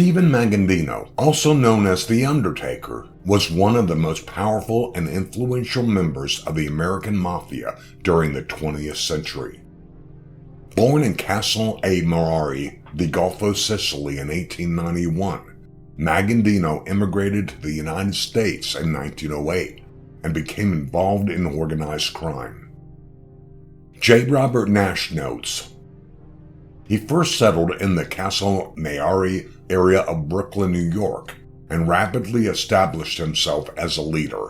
Stefano Magaddino, also known as the Undertaker, was one of the most powerful and influential members of the American Mafia during the 20th century. Born in Castellammare del Golfo, Sicily in 1891, Magaddino immigrated to the United States in 1908 and became involved in organized crime. J. Robert Nash notes, he first settled in the Castellammare area of Brooklyn, New York, and rapidly established himself as a leader.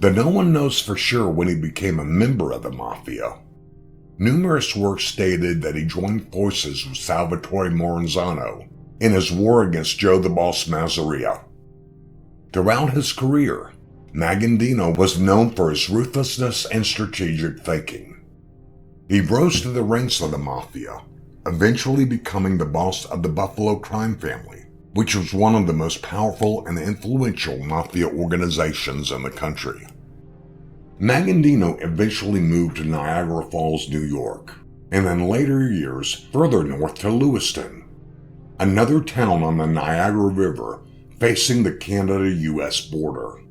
Though no one knows for sure when he became a member of the Mafia, numerous works stated that he joined forces with Salvatore Maranzano in his war against Joe the Boss Mazzaria. Throughout his career, Magaddino was known for his ruthlessness and strategic thinking. He rose to the ranks of the Mafia, eventually becoming the boss of the Buffalo crime family, which was one of the most powerful and influential Mafia organizations in the country. Magaddino eventually moved to Niagara Falls, New York, and in later years further north to Lewiston, another town on the Niagara River facing the Canada-US border.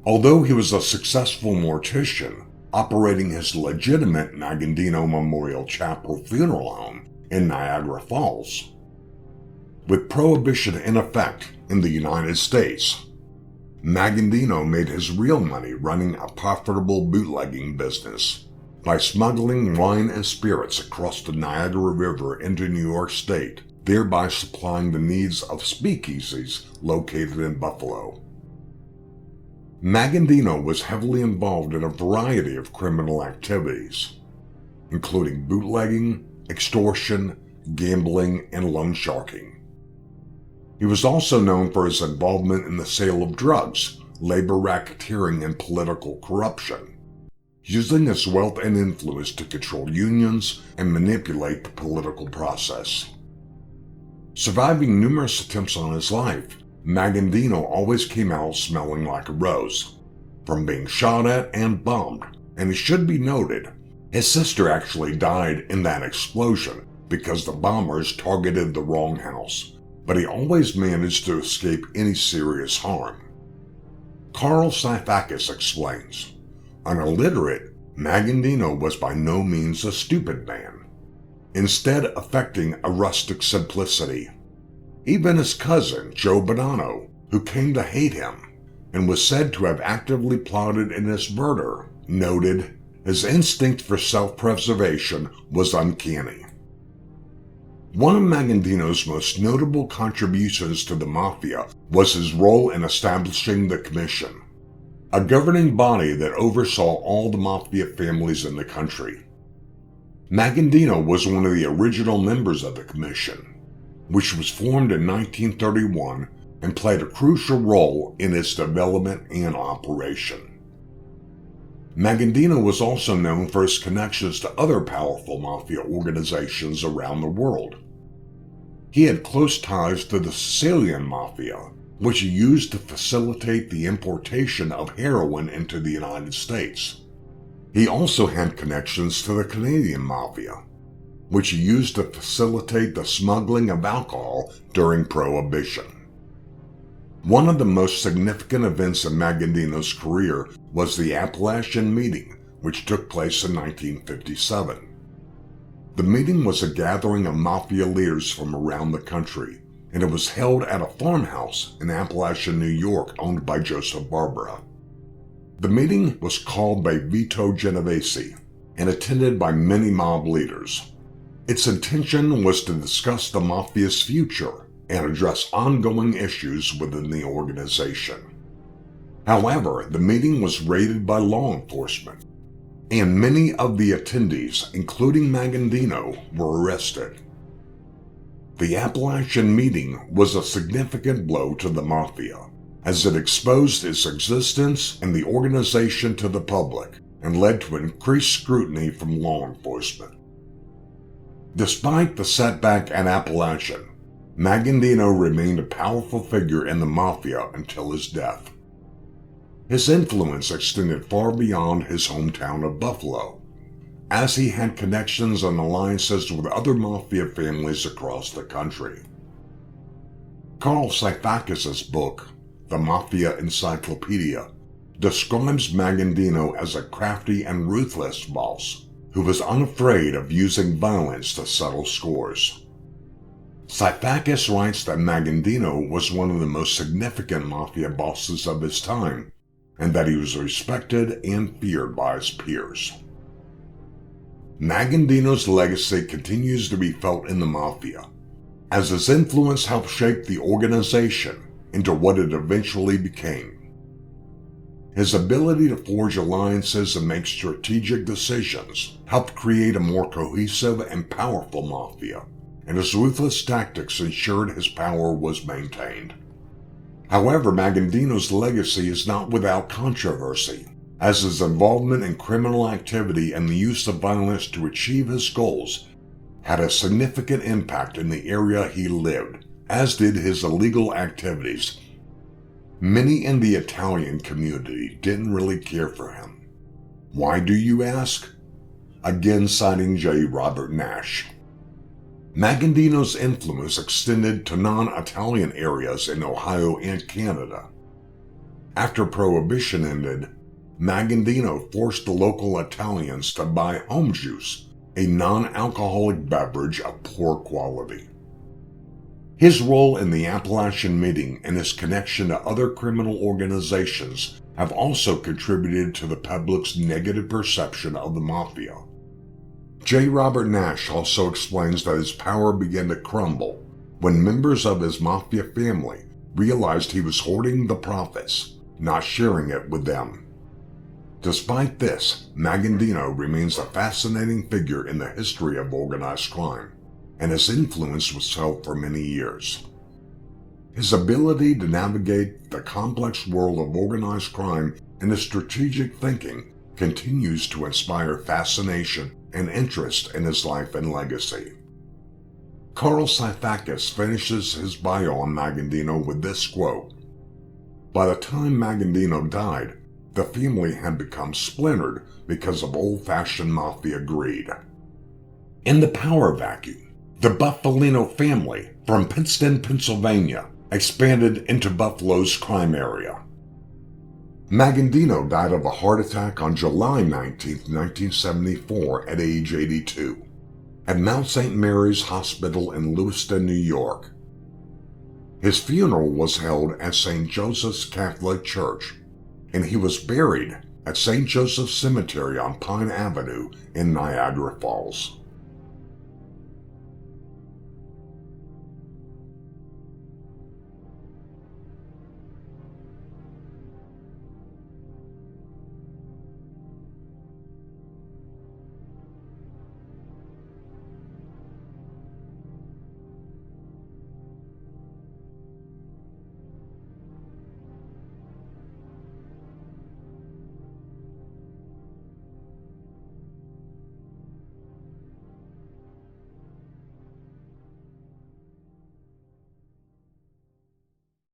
Although he was a successful mortician, operating his legitimate Magaddino Memorial Chapel funeral home in Niagara Falls. With Prohibition in effect in the United States, Magaddino made his real money running a profitable bootlegging business by smuggling wine and spirits across the Niagara River into New York State, thereby supplying the needs of speakeasies located in Buffalo. Magaddino was heavily involved in a variety of criminal activities, including bootlegging, extortion, gambling, and loan sharking. He was also known for his involvement in the sale of drugs, labor racketeering, and political corruption, using his wealth and influence to control unions and manipulate the political process. Surviving numerous attempts on his life, Magaddino always came out smelling like a rose, from being shot at and bombed, and it should be noted, his sister actually died in that explosion because the bombers targeted the wrong house, but he always managed to escape any serious harm. Carl Sifakis explains, an illiterate, Magaddino was by no means a stupid man, instead affecting a rustic simplicity. Even his cousin, Joe Bonanno, who came to hate him and was said to have actively plotted in his murder, noted his instinct for self-preservation was uncanny. One of Magaddino's most notable contributions to the Mafia was his role in establishing the Commission, a governing body that oversaw all the Mafia families in the country. Magaddino was one of the original members of the Commission, which was formed in 1931 and played a crucial role in its development and operation. Magaddino was also known for his connections to other powerful Mafia organizations around the world. He had close ties to the Sicilian Mafia, which he used to facilitate the importation of heroin into the United States. He also had connections to the Canadian Mafia, which he used to facilitate the smuggling of alcohol during Prohibition. One of the most significant events in Magaddino's career was the Appalachian Meeting, which took place in 1957. The meeting was a gathering of Mafia leaders from around the country, and it was held at a farmhouse in Appalachian, New York, owned by Joseph Barbara. The meeting was called by Vito Genovese and attended by many mob leaders. Its intention was to discuss the Mafia's future and address ongoing issues within the organization. However, the meeting was raided by law enforcement, and many of the attendees, including Magaddino, were arrested. The Appalachian Meeting was a significant blow to the Mafia, as it exposed its existence and the organization to the public and led to increased scrutiny from law enforcement. Despite the setback at Appalachian, Magaddino remained a powerful figure in the Mafia until his death. His influence extended far beyond his hometown of Buffalo, as he had connections and alliances with other Mafia families across the country. Carl Sifakis' book, The Mafia Encyclopedia, describes Magaddino as a crafty and ruthless boss who was unafraid of using violence to settle scores. Sifakis writes that Magaddino was one of the most significant mafia bosses of his time, and that he was respected and feared by his peers. Magaddino's legacy continues to be felt in the mafia, as his influence helped shape the organization into what it eventually became. His ability to forge alliances and make strategic decisions helped create a more cohesive and powerful mafia, and his ruthless tactics ensured his power was maintained. However, Magaddino's legacy is not without controversy, as his involvement in criminal activity and the use of violence to achieve his goals had a significant impact in the area he lived, as did his illegal activities. Many in the Italian community didn't really care for him. Why, do you ask? Again, citing J. Robert Nash. Magaddino's influence extended to non-Italian areas in Ohio and Canada. After Prohibition ended, Magaddino forced the local Italians to buy home juice, a non-alcoholic beverage of poor quality. His role in the Appalachian Meeting and his connection to other criminal organizations have also contributed to the public's negative perception of the mafia. J. Robert Nash also explains that his power began to crumble when members of his mafia family realized he was hoarding the profits, not sharing it with them. Despite this, Magaddino remains a fascinating figure in the history of organized crime, and his influence was felt for many years. His ability to navigate the complex world of organized crime and his strategic thinking continues to inspire fascination and interest in his life and legacy. Carl Sifakis finishes his bio on Magaddino with this quote: "By the time Magaddino died, the family had become splintered because of old-fashioned mafia greed." In the power vacuum, the Buffalino family from Pittston, Pennsylvania, expanded into Buffalo's crime area. Magaddino died of a heart attack on July 19, 1974 at age 82, at Mount St. Mary's Hospital in Lewiston, New York. His funeral was held at St. Joseph's Catholic Church, and he was buried at St. Joseph's Cemetery on Pine Avenue in Niagara Falls.